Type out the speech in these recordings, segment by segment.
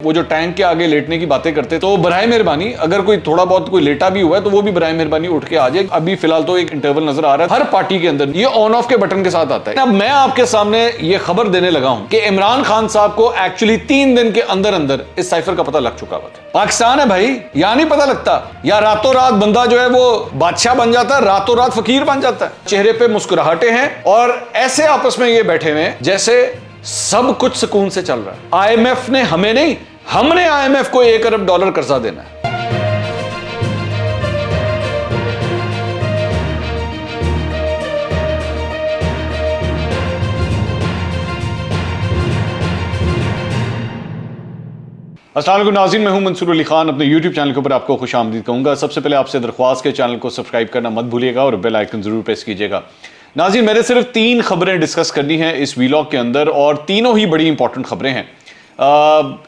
वो जो टैंक के आगे लेटने की बातें करते, तो बराए मेहरबानी अगर कोई थोड़ा बहुत कोई लेटा भी हुआ है तो वो भी बराए मेहरबानी उठ के आ जाए। अभी फिलहाल तो एक इंटरवल नजर आ रहा है हर पार्टी के अंदर, ये ऑन ऑफ के बटन के साथ आता है। अब मैं आपके सामने ये खबर देने लगा हूं कि इमरान खान साहब को एक्चुअली 3 दिन के अंदर अंदर इस साइफर का पता लग चुका हुआ था। पाकिस्तान है भाई, या नहीं पता लगता, या रातों रात बंदा जो है वो बादशाह बन जाता है, रातों रात फकीर बन जाता है। चेहरे पे मुस्कुराहटें हैं और ऐसे आपस में ये बैठे हुए जैसे सब कुछ सुकून से चल रहा है। आईएमएफ ने हमें नहीं, हमने आईएमएफ को $1 अरब कर्जा देना है। अस्सलाम वालेकुम नाज़रीन, मैं हूं मंसूर अली खान। अपने YouTube चैनल के ऊपर आपको खुशामदीद कहूंगा। सबसे पहले आपसे दरख्वास्त के चैनल को सब्सक्राइब करना मत भूलिएगा और बेल आइकन जरूर प्रेस कीजिएगा। नाज़रीन, मैंने सिर्फ 3 खबरें डिस्कस करनी है इस वीलॉग के अंदर और तीनों ही बड़ी इंपॉर्टेंट खबरें हैं।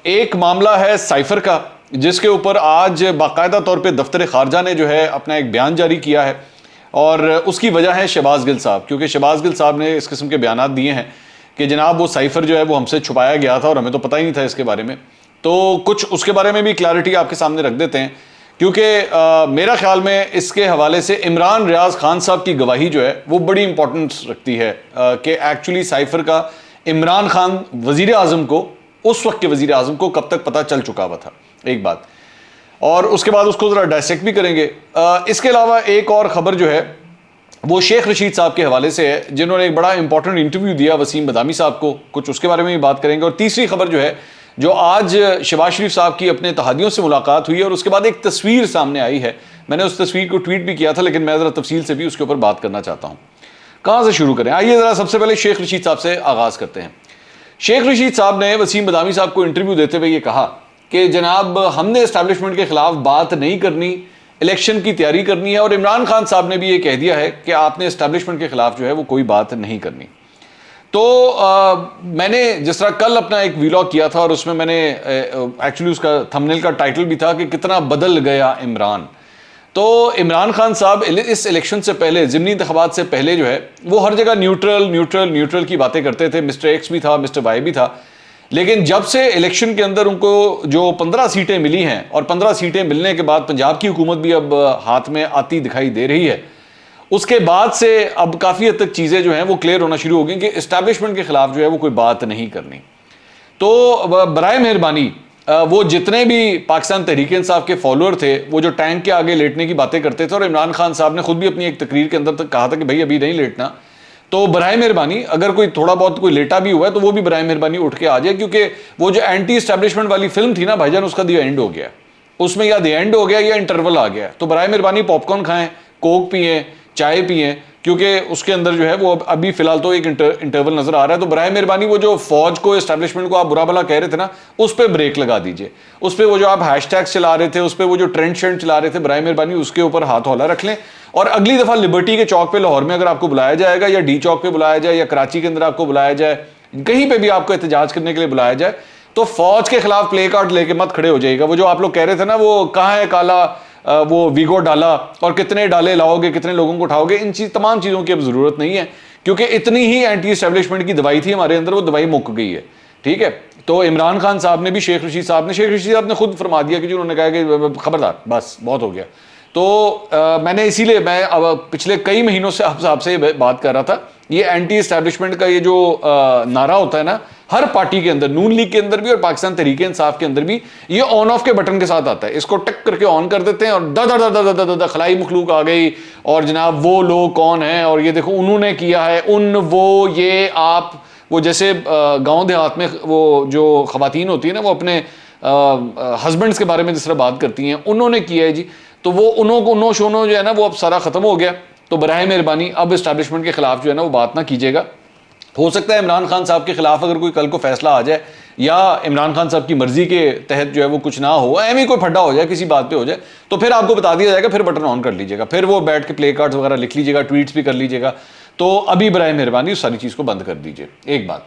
एक मामला है साइफर का, जिसके ऊपर आज बाकायदा तौर पे दफ्तर खारजा ने जो है अपना एक बयान जारी किया है और उसकी वजह है शहबाज गिल साहब, क्योंकि शहबाज गिल साहब ने इस किस्म के बयान दिए हैं कि जनाब वो साइफर जो है वो हमसे छुपाया गया था और हमें तो पता ही नहीं था इसके बारे में। तो कुछ उसके बारे में भी क्लैरिटी आपके सामने रख देते हैं, क्योंकि मेरा ख्याल में इसके हवाले से इमरान रियाज खान साहब की गवाही जो है वो बड़ी इंपॉर्टेंस रखती है कि एक्चुअली साइफर का इमरान खान वजीर आजम को, उस वक्त के वजीर आजम को कब तक पता चल चुका हुआ था, एक बात। और उसके बाद उसको ज़रा डायसेक्ट भी करेंगे। इसके अलावा एक और ख़बर जो है वो शेख रशीद साहब के हवाले से है, जिन्होंने एक बड़ा इंपॉर्टेंट इंटरव्यू दिया वसीम बदामी साहब को, कुछ उसके बारे में भी बात करेंगे। और तीसरी खबर जो है, जो आज शहबाज शरीफ साहब की अपने तहादियों से मुलाकात हुई है और उसके बाद एक तस्वीर सामने आई है। मैंने उस तस्वीर को ट्वीट भी किया था, लेकिन मैं ज़रा तफसील से भी उसके ऊपर बात करना चाहता हूँ। कहाँ से शुरू करें? आइए ज़रा सबसे पहले शेख रशीद साहब से आगाज़ करते हैं। शेख रशीद साहब ने वसीम बदामी साहब को इंटरव्यू देते हुए ये कहा कि जनाब हमने इस्टेब्लिशमेंट के खिलाफ बात नहीं करनी, इलेक्शन की तैयारी करनी है। और इमरान खान साहब ने भी ये कह दिया है कि आपने इस्टेब्लिशमेंट के खिलाफ जो है वो कोई बात नहीं करनी। तो मैंने जिस तरह कल अपना एक वीलॉग किया था और उसमें मैंने एक्चुअली उसका थंबनेल का टाइटल भी था कि कितना बदल गया इमरान। तो इमरान खान साहब इस इलेक्शन से पहले, ज़िमनी इंतखाबात से पहले जो है वो हर जगह न्यूट्रल न्यूट्रल न्यूट्रल की बातें करते थे। मिस्टर एक्स भी था, मिस्टर वाई भी था। लेकिन जब से इलेक्शन के अंदर उनको जो 15 सीटें मिली हैं और 15 सीटें मिलने के बाद पंजाब की हुकूमत भी अब हाथ में आती दिखाई दे रही है, उसके बाद से अब काफ़ी हद तक चीज़ें जो हैं वो क्लियर होना शुरू हो गई कि इस्टेब्लिशमेंट के खिलाफ जो है वो कोई बात नहीं करनी। तो बराए मेहरबानी वो जितने भी पाकिस्तान तहरीक इंसाफ के फॉलोअर थे, वो जो टैंक के आगे लेटने की बातें करते थे, और इमरान खान साहब ने खुद भी अपनी एक तकरीर के अंदर तक कहा था कि भाई अभी नहीं लेटना, तो बराए मेहरबानी अगर कोई थोड़ा बहुत कोई लेटा भी हुआ है तो वो भी बराए मेहरबानी उठ के आ जाए। क्योंकि वो जो एंटी इस्टेब्लिशमेंट वाली फिल्म थी ना भाईजान, उसका दी एंड हो गया, उसमें या दी एंड हो गया या इंटरवल आ गया। तो बराए मेहरबानी पॉपकॉर्न खाएं, कोक पिएं, चाय पिएं, क्योंकि उसके अंदर जो है वो अभी फिलहाल तो एक इंटरवल नजर आ रहा है। तो बराए मेहरबानी वो जो फौज को, एस्टेब्लिशमेंट को आप बुरा भला कह रहे थे ना, उस पर ब्रेक लगा दीजिए। उस पर वो जो आप हैशटैग्स चला रहे थे, उस पर वो जो ट्रेंड शेंड चला रहे थे, बराए मेहरबानी उसके ऊपर हाथ हौला रख लें। और अगली दफा लिबर्टी के चौक पे लाहौर में अगर आपको बुलाया जाएगा, या डी चौक पे बुलाया जाए, या कराची के अंदर आपको बुलाया जाए, कहीं पे भी आपको एहतजाज करने के लिए बुलाया जाए, तो फौज के खिलाफ प्ले कार्ड लेके मत खड़े हो जाइएगा। वो जो आप लोग कह रहे थे ना, वो कहाँ है काला, वो वीगो डाला और कितने डाले लाओगे, कितने लोगों को उठाओगे, इन तमाम चीज़ों की अब ज़रूरत नहीं है, क्योंकि इतनी ही एंटी एस्टेब्लिशमेंट की दवाई थी हमारे अंदर, वो दवाई मुक गई है। ठीक है, तो इमरान खान साहब ने भी, शेख रशीद साहब ने खुद फरमा दिया कि जो उन्होंने कहा कि खबरदार, बस बहुत हो गया। तो मैंने इसीलिए मैं अब पिछले कई महीनों से आपसे बात कर रहा था, ये एंटी एस्टेब्लिशमेंट का ये जो नारा होता है ना, हर पार्टी के अंदर, नून लीग के अंदर भी और पाकिस्तान तहरीक इंसाफ के अंदर भी, ये ऑन ऑफ के बटन के साथ आता है। इसको टक करके ऑन कर देते हैं और दा खलाई मखलूक आ गई, और जनाब वो लोग कौन हैं, और ये देखो उन्होंने किया है, वो ये आप, वो जैसे गाँव देहात में वो जो खवातीन होती है ना, वो अपने हस्बैंड्स के बारे में जिस तरह बात करती हैं, उन्होंने किया है जी, तो वो उन्हों शोनो जो है ना वो अब सारा ख़त्म हो गया। तो बराए मेहरबानी अब इस्टेब्लिशमेंट के खिलाफ जो है ना वो बात ना कीजिएगा। हो सकता है इमरान खान साहब के खिलाफ अगर कोई कल को फैसला आ जाए, या इमरान खान साहब की मर्जी के तहत जो है वो कुछ ना हो, एम कोई फड्डा हो जाए, किसी बात पे हो जाए, तो फिर आपको बता दिया जाएगा, फिर बटन ऑन कर लीजिएगा, फिर वो बैठ के प्ले कार्ड्स वगैरह लिख लीजिएगा, ट्वीट्स भी कर लीजिएगा। तो अभी बराए मेहरबानी उस सारी चीज़ को बंद कर दीजिए, एक बात।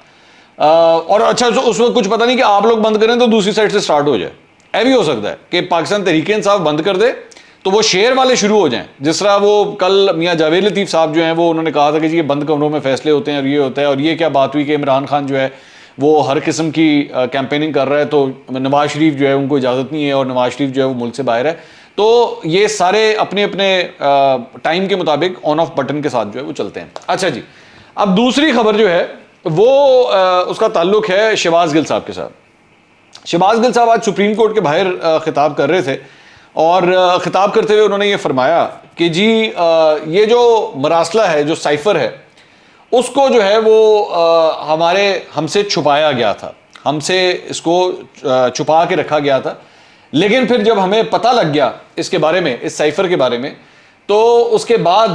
और अच्छा, उस वक्त कुछ पता नहीं कि आप लोग बंद करें तो दूसरी साइड से स्टार्ट हो जाए। ऐ भी हो सकता है कि पाकिस्तान तहरीक इंसाफ बंद कर दे तो वो शेयर वाले शुरू हो जाएं, जिस तरह वो कल मियां जावेद लतीफ़ साहब जो हैं वो उन्होंने कहा था कि जी ये बंद कमरों में फैसले होते हैं और ये होता है, और ये क्या बात हुई कि इमरान खान जो है वो हर किस्म की कैंपेनिंग कर रहा है, तो नवाज शरीफ जो है उनको इजाज़त नहीं है और नवाज शरीफ जो है वो मुल्क से बाहर है। तो ये सारे अपने अपने टाइम के मुताबिक ऑन ऑफ बटन के साथ जो है वो चलते हैं। अच्छा जी, अब दूसरी खबर जो है वो उसका ताल्लुक है शहबाज गिल साहब के साथ। शहबाज गिल साहब आज सुप्रीम कोर्ट के बाहर खिताब कर रहे थे और खिताब करते हुए उन्होंने ये फरमाया कि जी ये जो मरासला है, जो साइफर है, उसको जो है वो हमसे छुपाया गया था, हमसे इसको छुपा के रखा गया था। लेकिन फिर जब हमें पता लग गया इसके बारे में, इस साइफर के बारे में, तो उसके बाद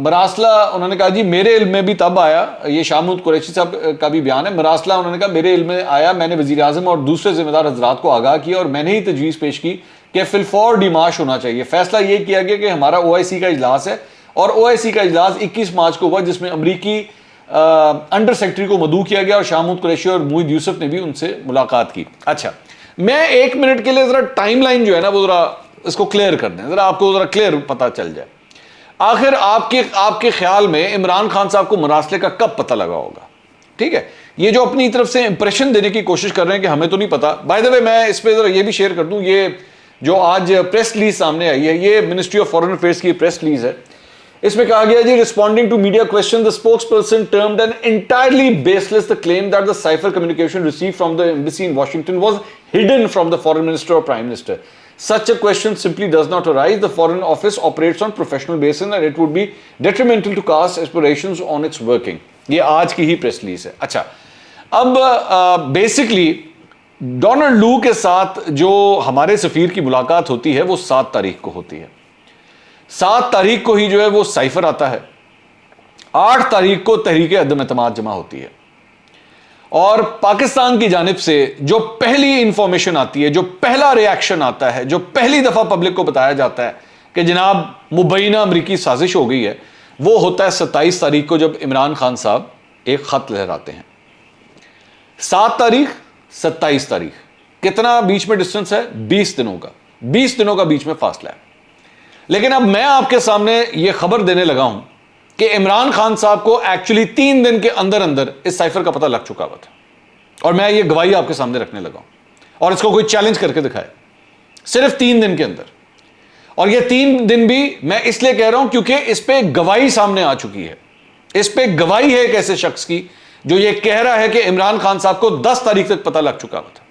मरासला, उन्होंने कहा जी मेरे इल्म में भी तब आया, ये शाह महमूद कुरैशी साहब का भी बयान है, मरासला उन्होंने कहा मेरे इल्म में आया, मैंने वज़ीर आज़म और दूसरे जिम्मेदार हजरात को आगाह किया और मैंने ही तजवीज़ पेश की कि फिलफौर डिमाश होना चाहिए। फैसला ये किया गया कि हमारा OIC का इजलास है और OIC का इजलास 21 मार्च को हुआ, जिसमें अमरीकी अंडर सेक्रेटरी को मदऊ किया गया और शाह महमूद कुरैशी और मोहिद यूसुफ ने भी उनसे मुलाकात की। अच्छा, मैं 1 मिनट के लिए जरा टाइमलाइन जो है ना वो जरा इसको क्लियर कर दें, जरा आपको जरा क्लियर पता चल जाए। आखिर आपके ख्याल में इमरान खान साहब को मरासले का कब पता लगा होगा? ठीक है, ये जो अपनी तरफ से इंप्रेशन देने की कोशिश कर रहे हैं कि हमें तो नहीं पता। बाय द वे, मैं इस पे जरा ये भी शेयर कर दूं, ये जो आज प्रेस रिलीज सामने आई है, ये मिनिस्ट्री ऑफ फॉरेन अफेयर्स की प्रेस रिलीज है। इसमें कहा गया जी, responding to media question the spokesperson termed an entirely baseless the claim that the cipher communication received from the embassy in Washington was hidden from the foreign minister और prime minister. Such a question simply does not arise. The Foreign Office operates on professional basis and it would be detrimental to cast aspirations on its working. ये आज की ही press release है। अच्छा, अब basically Donald लू के साथ जो हमारे सफीर की मुलाकात होती है वो 7 तारीख को होती है। 7 तारीख को ही जो है वो साइफर आता है। 8 तारीख को तहरीक अदम एतमाद जमा होती है और पाकिस्तान की जानिब से जो पहली इंफॉर्मेशन आती है, जो पहला रिएक्शन आता है, जो पहली दफा पब्लिक को बताया जाता है कि जनाब मुबैना अमरीकी साजिश हो गई है, वो होता है 27 तारीख को, जब इमरान खान साहब एक खत लहराते हैं। 7 तारीख 27 तारीख, कितना बीच में डिस्टेंस है? 20 दिनों का, 20 दिनों का बीच में फासला है। लेकिन अब मैं आपके सामने यह खबर देने लगा हूं कि इमरान खान साहब को एक्चुअली 3 दिन के अंदर अंदर इस साइफर का पता लग चुका हुआ था और मैं ये गवाही आपके सामने रखने लगा हूं और इसको कोई चैलेंज करके दिखाए, सिर्फ 3 दिन के अंदर। और ये 3 दिन भी मैं इसलिए कह रहा हूं क्योंकि इस पे गवाही सामने आ चुकी है। इस पे गवाही है एक ऐसे शख्स की जो ये कह रहा है कि इमरान खान साहब को 10 तारीख तक पता लग चुका हुआ था।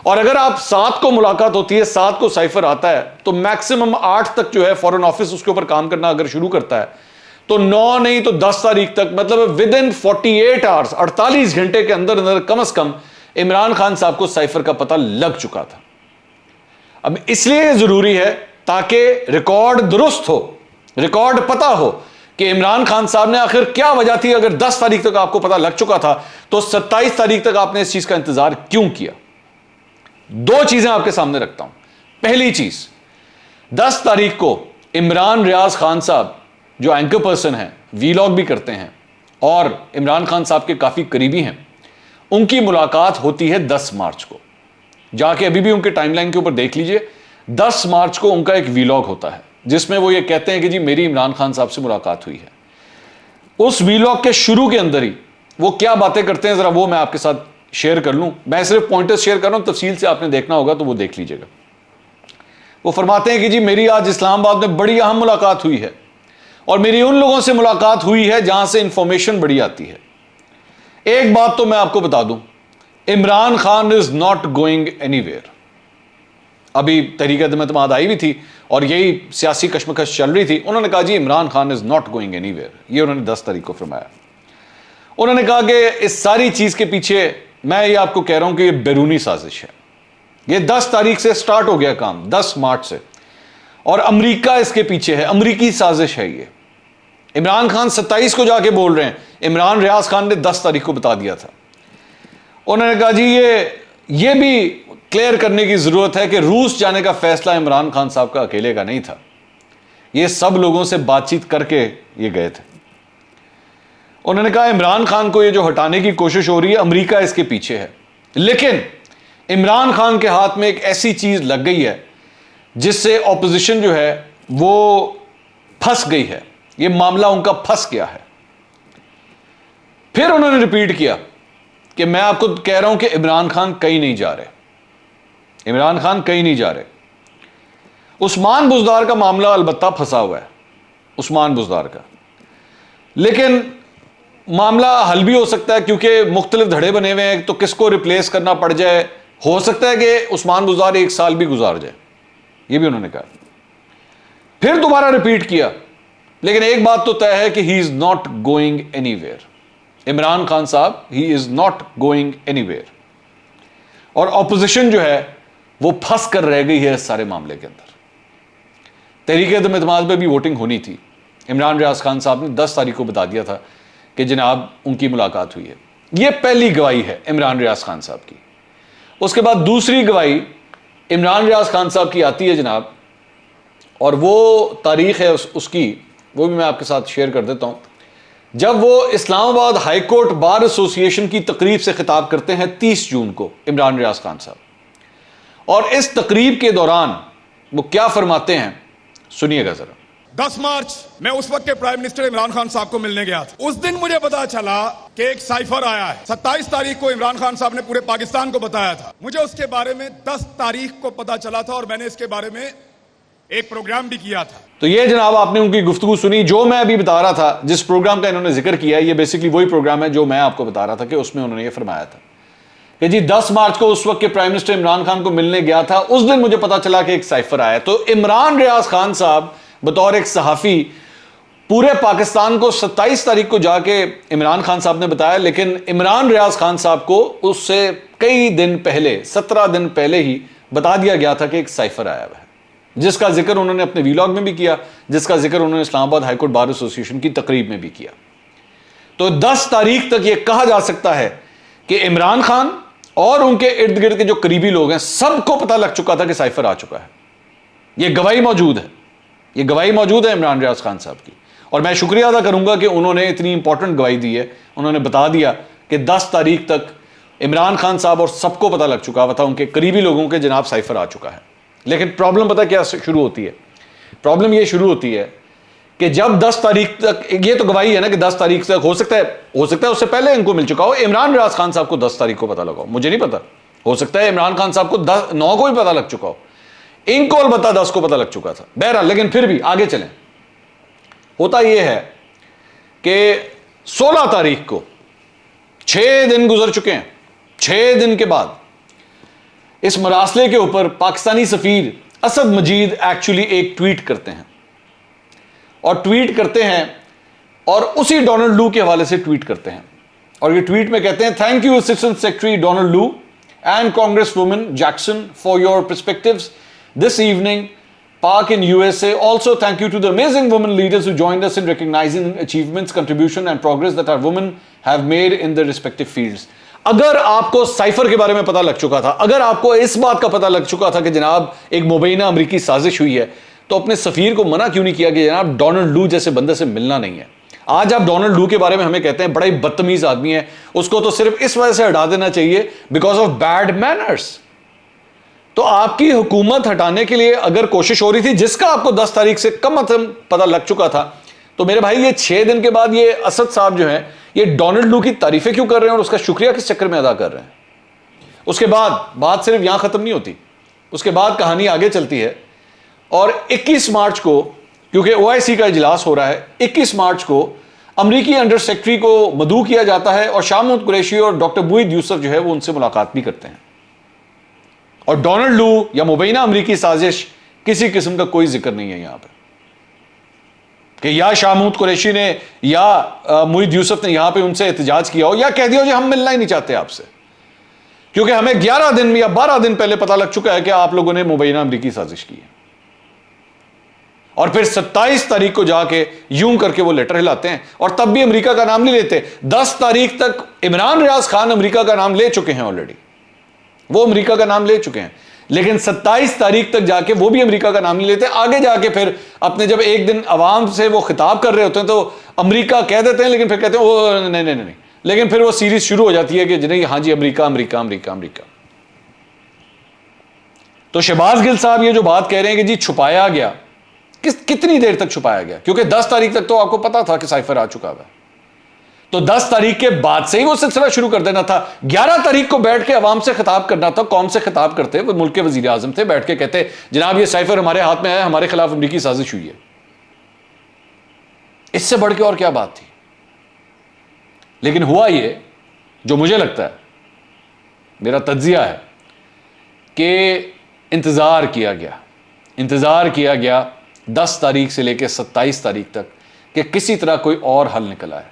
और अगर आप 7 को मुलाकात होती है, 7 को साइफर आता है, तो मैक्सिमम 8 तक जो है फॉरेन ऑफिस उसके ऊपर काम करना अगर शुरू करता है, तो 9 नहीं तो 10 तारीख तक, मतलब विद इन 48 आवर्स, 48 घंटे के अंदर अंदर कम से कम इमरान खान साहब को साइफर का पता लग चुका था। अब इसलिए जरूरी है ताकि रिकॉर्ड दुरुस्त हो, रिकॉर्ड पता हो कि इमरान खान साहब ने आखिर क्या वजह थी। अगर 10 तारीख तक आपको पता लग चुका था तो 27 तारीख तक आपने इस चीज का इंतजार क्यों किया? 2 चीजें आपके सामने रखता हूं। पहली चीज, 10 तारीख को इमरान रियाज खान साहब जो एंकर पर्सन हैं, वीलॉग भी करते हैं और इमरान खान साहब के काफ़ी करीबी हैं, उनकी मुलाकात होती है 10 मार्च को। जाके अभी भी उनके टाइमलाइन के ऊपर देख लीजिए, 10 मार्च को उनका एक वीलॉग होता है जिसमें वो ये कहते हैं कि जी मेरी इमरान खान साहब से मुलाकात हुई है। उस वीलॉग के शुरू के अंदर ही वो क्या बातें करते हैं, ज़रा वो मैं आपके साथ शेयर कर लूँ। मैं सिर्फ पॉइंटर्स शेयर कर रहा हूँ, तफसील से आपने देखना होगा तो वो देख लीजिएगा। वो फरमाते हैं कि जी मेरी आज इस्लामाबाद में बड़ी अहम मुलाकात हुई है और मेरी उन लोगों से मुलाकात हुई है जहां से इंफॉर्मेशन बड़ी आती है। एक बात तो मैं आपको बता दूं, Imran Khan is not going anywhere. अभी तहरीक अदम एतमाद आई भी थी और यही सियासी कश्मकश चल रही थी। उन्होंने कहा जी Imran Khan is not going anywhere, ये उन्होंने 10 तारीख को फरमाया। उन्होंने कहा कि इस सारी चीज के पीछे, मैं ये आपको कह रहा हूं कि ये बैरूनी साजिश है। ये 10 तारीख से स्टार्ट हो गया काम, 10 मार्च से, और अमेरिका इसके पीछे है, अमेरिकी साजिश है ये। इमरान खान 27 को जाके बोल रहे हैं, इमरान रियाज खान ने 10 तारीख को बता दिया था। उन्होंने कहा जी ये भी क्लियर करने की जरूरत है कि रूस जाने का फैसला इमरान खान साहब का अकेले का नहीं था, ये सब लोगों से बातचीत करके ये गए थे। उन्होंने कहा इमरान खान को ये जो हटाने की कोशिश हो रही है, अमेरिका इसके पीछे है, लेकिन इमरान खान के हाथ में एक ऐसी चीज लग गई है जिससे ऑपोजिशन जो है वो फंस गई है, ये मामला उनका फंस गया है। फिर उन्होंने रिपीट किया कि मैं आपको कह रहा हूं कि इमरान खान कहीं नहीं जा रहे, इमरान खान कहीं नहीं जा रहे। उस्मान बुज़दार का मामला अलबत्ता फंसा हुआ है, उस्मान बुज़दार का, लेकिन मामला हल भी हो सकता है क्योंकि मुख्तलिफ धड़े बने हुए हैं, तो किसको रिप्लेस करना पड़ जाए, हो सकता है कि उस्मान बुज़दार 1 साल भी गुजार जाए, ये भी उन्होंने कहा। फिर दोबारा रिपीट किया, लेकिन एक बात तो तय है कि he is not going anywhere. Imran Khan साहब, he is not going anywhere. और ऑपोजिशन जो है वो फंस कर रह गई है इस सारे मामले के अंदर। तहरीक-ए-इत्तेमाद पे भी वोटिंग होनी थी। इमरान रियाज खान साहब ने 10 तारीख को बता दिया था कि जनाब उनकी मुलाकात हुई है। यह पहली गवाही है इमरान रियाज खान साहब की। उसके बाद दूसरी गवाही इमरान रियाज खान साहब की आती है जनाब, और वो तारीख है उसकी, वो भी मैं आपके साथ शेयर कर देता हूं। जब वो Islamabad high court bar association की तकरीब से खिताब करते हैं 30 जून को इमरान रियाज खान साहब, और इस तकरीब के दौरान वो क्या फरमाते हैं, सुनिएगा जरा। 10 मार्च मैं उस वक्त के प्राइम मिनिस्टर इमरान खान साहब को मिलने गया था। उस दिन मुझे पता चला कि एक साइफर आया है। 27 तारीख को इमरान खान साहब ने पूरे पाकिस्तान को बताया था। मुझे उसके बारे में 10 तारीख को पता चला था और मैंने इसके बारे में एक प्रोग्राम भी किया था। तो ये जनाब आपने उनकी गुफ्तगू सुनी, जो मैं अभी बता रहा था, जिस प्रोग्राम का इन्होंने जिक्र किया है, ये बेसिकली वही प्रोग्राम है जो मैं आपको बता रहा था कि उसमें उन्होंने ये फरमाया था कि जी 10 मार्च को उस वक्त के प्राइम मिनिस्टर इमरान खान को मिलने गया था, उस दिन मुझे पता चला कि एक साइफर आया। तो इमरान रियाज खान साहब बतौर एक सहाफ़ी पूरे पाकिस्तान को 27 तारीख को जाके इमरान खान साहब ने बताया, लेकिन इमरान रियाज खान साहब को उससे कई दिन पहले, 17 दिन पहले ही बता दिया गया था कि एक साइफर आया हुआ है, जिसका जिक्र उन्होंने अपने वीलॉग में भी किया, जिसका जिक्र उन्होंने इस्लामाबाद हाईकोर्ट बार एसोसिएशन की तकरीब में भी किया। तो 10 तारीख तक यह कहा जा सकता है कि इमरान खान और उनके इर्द गिर्द के जो करीबी लोग हैं, सबको पता लग चुका था कि साइफर आ चुका है। यह गवाही मौजूद है, यह गवाही मौजूद है इमरान रियाज खान साहब की। और मैं शुक्रिया अदा करूंगा कि उन्होंने इतनी इंपॉर्टेंट गवाही दी है। उन्होंने बता दिया कि 10 तारीख तक इमरान खान साहब और सबको पता लग चुका था, उनके करीबी लोगों के जनाब साइफर आ चुका है। लेकिन प्रॉब्लम पता क्या शुरू होती है? प्रॉब्लम यह शुरू होती है कि जब 10 तारीख तक, ये तो गवाही है ना कि 10 तारीख तक हो सकता है उससे पहले इनको मिल चुका हो। इमरान रियाज खान साहब को 10 तारीख को पता लगा हो, मुझे नहीं पता, हो सकता है इमरान खान साहब को 9 को भी पता लग चुका हो, इनको अलबत्ता 10 को पता लग चुका था। बहरहाल, लेकिन फिर भी आगे चलें। होता यह है कि 16 तारीख को 6 दिन गुजर चुके हैं। 6 दिन के बाद इस मरासले के ऊपर पाकिस्तानी सफीर असद मजीद एक्चुअली एक ट्वीट करते हैं, और ट्वीट करते हैं और उसी डोनाल्ड लू के हवाले से ट्वीट करते हैं। और ये ट्वीट में कहते हैं, thank you assistant secretary Donald लू and Congress woman Jackson for your perspectives this evening Park in USA. Also, thank you to the amazing women leaders who joined us in recognizing achievements, contribution and progress that our women have made in their respective fields. अगर आपको cipher के बारे में पता लग चुका था, अगर आपको इस बात का पता लग चुका था कि जनाब एक मुबैना अमरीकी साजिश हुई है, तो अपने सफीर को मना क्यों नहीं किया कि जनाब डोनाल्ड लू जैसे बंदे से मिलना नहीं है। आज आप डोनाल्ड लू के बारे में हमें कहते हैं बड़ा ही बदतमीज आदमी है, उसको तो सिर्फ इस वजह से हटा देना चाहिए बिकॉज ऑफ बैड मैनर्स। तो आपकी हुकूमत हटाने के लिए अगर कोशिश हो रही थी, जिसका आपको 10 तारीख से कम पता लग चुका था, तो मेरे भाई ये 6 दिन के बाद ये असद साहब जो हैं, ये डोनाल्ड लू की तारीफें क्यों कर रहे हैं और उसका शुक्रिया किस चक्कर में अदा कर रहे हैं? उसके बाद बात सिर्फ यहां खत्म नहीं होती, उसके बाद कहानी आगे चलती है। और 21 मार्च को, क्योंकि OIC का इजलास हो रहा है, 21 मार्च को अमरीकी अंडर सेक्रेटरी को मदऊ किया जाता है और शाह महमूद कुरैशी और डॉक्टर मुईद यूसुफ जो है वो उनसे मुलाकात भी करते हैं। और डोनाल्ड लू या मुबैना अमरीकी साजिश किसी किस्म का कोई जिक्र नहीं है यहां पर कि या शाह महमूद कुरैशी ने या मुईद यूसुफ ने यहां पे उनसे एहतजाज किया हो या कह दिया हो कि हम मिलना ही नहीं चाहते आपसे, क्योंकि हमें 11 दिन या 12 दिन पहले पता लग चुका है कि आप लोगों ने मुबैना अमरीकी साजिश की है। और फिर 27 तारीख को जाके यूं करके वो लेटर हिलाते हैं, और तब भी अमेरिका का नाम नहीं लेते। 10 तारीख तक इमरान रियाज खान अमेरिका का नाम ले चुके हैं ऑलरेडी, वो अमेरिका का नाम ले चुके हैं, लेकिन 27 तारीख तक जाके वो भी अमेरिका का नाम नहीं लेते। आगे जाके फिर अपने जब एक दिन अवाम से वो खिताब कर रहे होते हैं तो अमेरिका कह देते हैं, लेकिन फिर कहते हैं ओ नहीं नहीं नहीं, लेकिन फिर वो सीरीज शुरू हो जाती है कि नहीं हाँ जी अमेरिका अमेरिका अमेरिका अमेरिका। तो शहबाज गिल साहब ये जो बात कह रहे हैं कि जी छुपाया गया, कितनी देर तक छुपाया गया? क्योंकि 10 तारीख तक तो आपको पता था कि साइफर आ चुका है। तो 10 तारीख के बाद से ही वो सिलसिला शुरू कर देना था। 11 तारीख को बैठ के अवाम से खिताब करना था। कौम से खिताब करते, वो मुल्क के वजीर आजम थे, बैठ के कहते जनाब ये साइफर हमारे हाथ में आया, हमारे खिलाफ अमरीकी साजिश हुई है। इससे बढ़ के और क्या बात थी। लेकिन हुआ ये, जो मुझे लगता है, मेरा तज्जिया है कि इंतजार किया गया 10 तारीख से लेकर 27 तारीख तक कि किसी तरह कोई और हल निकल आए,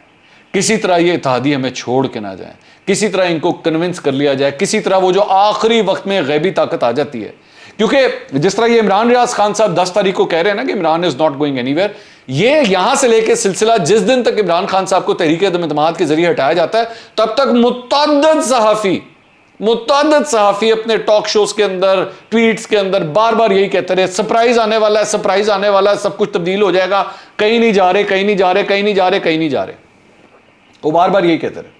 किसी तरह ये इत्तेहादी हमें छोड़ के ना जाए, किसी तरह इनको कन्विंस कर लिया जाए, किसी तरह वो जो आखिरी वक्त में गैबी ताकत आ जाती है। क्योंकि जिस तरह ये इमरान रियाज खान साहब 10 तारीख को कह रहे हैं ना कि Imran is not going anywhere, ये यहां से लेकर सिलसिला जिस दिन तक इमरान खान साहब को तहरीक-ए-इत्तेमाद के जरिए हटाया जाता है, तब तक मुतअद्दिद सहाफी अपने टॉक शोज के अंदर, ट्वीट्स के अंदर बार बार यही कहते रहे, सरप्राइज आने वाला है, सरप्राइज आने वाला है, सब कुछ तब्दील हो जाएगा, कहीं नहीं जा रहे, कहीं नहीं जा रहे, कहीं नहीं जा रहे, कहीं नहीं जा रहे। वो बार बार यही कहते रहे।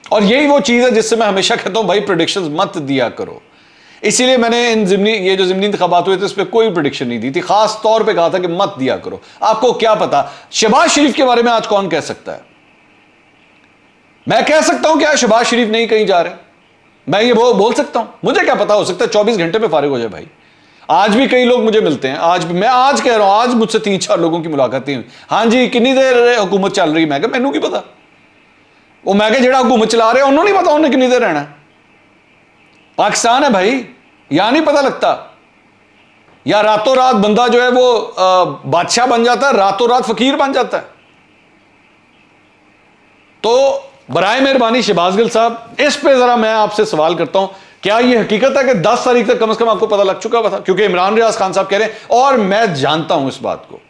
और यही वो चीज है जिससे मैं हमेशा कहता हूं भाई प्रेडिक्शंस मत दिया करो। इसीलिए मैंने ये जो ज़िमनी इंतखाबात हुए थे उस पर कोई प्रेडिक्शन नहीं दी थी, खास तौर पे कहा था कि मत दिया करो। आपको क्या पता शहबाज शरीफ के बारे में आज कौन कह सकता है। मैं कह सकता हूं क्या शहबाज शरीफ नहीं कहीं जा रहे, मैं ये बोल सकता हूं, मुझे क्या पता, हो सकता है 24 घंटे में फारिग हो जाए भाई। आज भी कई लोग मुझे मिलते हैं, मैं आज कह रहा हूं, आज मुझसे 3-4 लोगों की मुलाकातें हुई। हाँ जी कितनी देर हुकूमत चल रही, मैं मैनू की पता, वो मैं जेड़ा हुकूमत चला रहे उन्होंने नहीं पता उन्हें कितनी देर रहना है। पाकिस्तान है भाई, यहां नहीं पता लगता। या रातों रात बंदा जो है वो बादशाह बन जाता है, रातों रात फकीर बन जाता है। तो बराए मेहरबानी शहबाज गिल साहब, इस पे जरा मैं आपसे सवाल करता हूं, क्या यह हकीकत है कि 10 तारीख तक कम से कम आपको पता लग चुका था? क्योंकि इमरान रियाज खान साहब कह रहे हैं, और मैं जानता हूं इस बात को,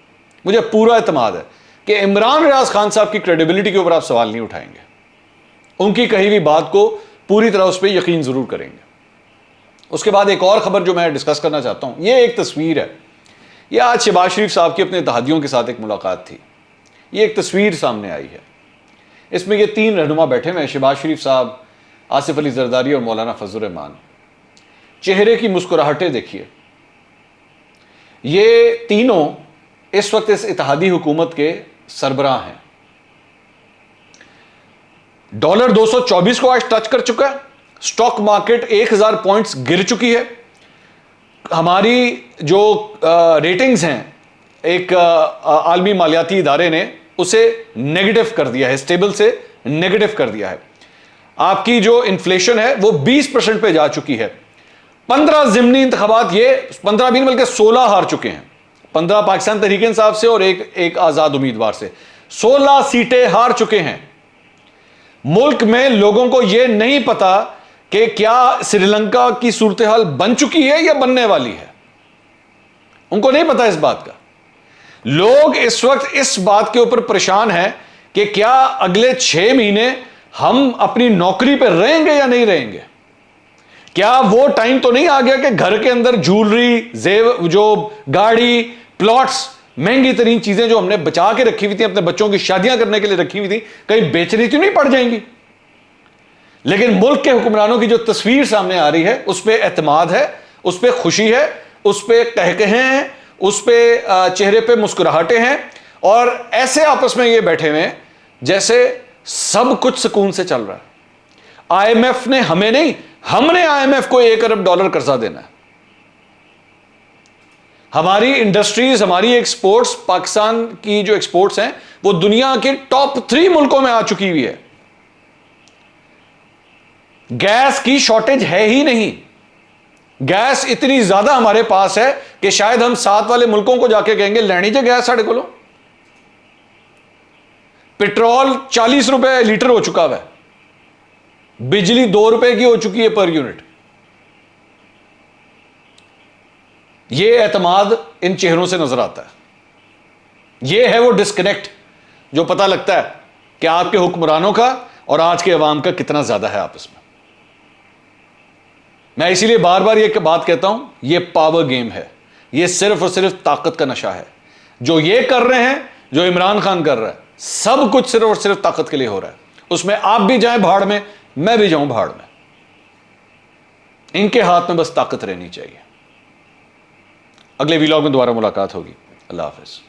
मुझे पूरा एतमाद है कि इमरान रियाज खान साहब की क्रेडिबिलिटी के ऊपर आप सवाल नहीं उठाएंगे, उनकी कही हुई बात को पूरी तरह उस पर यकीन जरूर करेंगे। उसके बाद एक और खबर जो मैं डिस्कस करना चाहता हूं, यह एक तस्वीर है। यह आज शहबाज शरीफ साहब की अपने इत्तेहादियों के साथ एक मुलाकात थी। यह एक तस्वीर सामने आई है, इसमें ये 3 रहनुमा बैठे हुए हैं, शहबाज शरीफ साहब, आसिफ अली जरदारी और मौलाना फजल रहमान। चेहरे की मुस्कुराहटें देखिए, ये तीनों इस वक्त इस इत्तेहादी हुकूमत के सरबराह हैं। डॉलर 224 को आज टच कर चुका है, स्टॉक मार्केट 1000 पॉइंट्स गिर चुकी है। हमारी जो रेटिंग्स हैं, एक आलमी मालियाती इदारे ने उसे नेगेटिव कर दिया है, स्टेबल से नेगेटिव कर दिया है। आपकी जो इन्फ्लेशन है वो 20% पे जा चुकी है। 15 ज़िमनी इंतखाबात, ये 15 भी बल्कि 16 हार चुके हैं। 15 पाकिस्तान तहरीक इंसाफ से और एक आजाद उम्मीदवार से, 16 सीटें हार चुके हैं। मुल्क में लोगों को यह नहीं पता कि क्या श्रीलंका की सूरत हाल बन चुकी है या बनने वाली है, उनको नहीं पता इस बात का। लोग इस वक्त इस बात के ऊपर परेशान हैं कि क्या अगले 6 महीने हम अपनी नौकरी पर रहेंगे या नहीं रहेंगे। क्या वो टाइम तो नहीं आ गया कि घर के अंदर ज्वेलरी, जो गाड़ी, प्लॉट्स, महंगी तरीन चीजें जो हमने बचा के रखी हुई थी, अपने बच्चों की शादियां करने के लिए रखी हुई थी, कहीं बेचनी तो नहीं पड़ जाएंगी। लेकिन मुल्क के हुक्मरानों की जो तस्वीर सामने आ रही है उस पर एतमाद है, उस पर खुशी है, उस पर कहकहे हैं, उस पर चेहरे पे मुस्कुराहटें हैं, और ऐसे आपस में ये बैठे हुए हैं जैसे सब कुछ सुकून से चल रहा है। आईएमएफ ने हमें नहीं, हमने आईएमएफ को $1 अरब कर्जा देना है। हमारी इंडस्ट्रीज, हमारी एक्सपोर्ट्स, पाकिस्तान की जो एक्सपोर्ट्स हैं वो दुनिया के टॉप 3 मुल्कों में आ चुकी हुई है। गैस की शॉर्टेज है ही नहीं, गैस इतनी ज्यादा हमारे पास है कि शायद हम साथ वाले मुल्कों को जाके कहेंगे लेनी चाहिए गैस साढ़े को। पेट्रोल 40 रुपए लीटर हो चुका है, बिजली 2 रुपए की हो चुकी है पर यूनिट। यह एतमाद इन चेहरों से नजर आता है। यह है वो डिस्कनेक्ट जो पता लगता है कि आपके हुक्मरानों का और आज के अवाम का कितना ज्यादा है आपस में। मैं इसीलिए बार बार ये बात कहता हूं, ये पावर गेम है, ये सिर्फ और सिर्फ ताकत का नशा है। जो ये कर रहे हैं, जो इमरान खान कर रहा है, सब कुछ सिर्फ और सिर्फ ताकत के लिए हो रहा है। उसमें आप भी जाएं भाड़ में, मैं भी जाऊं भाड़ में, इनके हाथ में बस ताकत रहनी चाहिए। अगले व्लॉग में दोबारा मुलाकात होगी। अल्लाह हाफिज।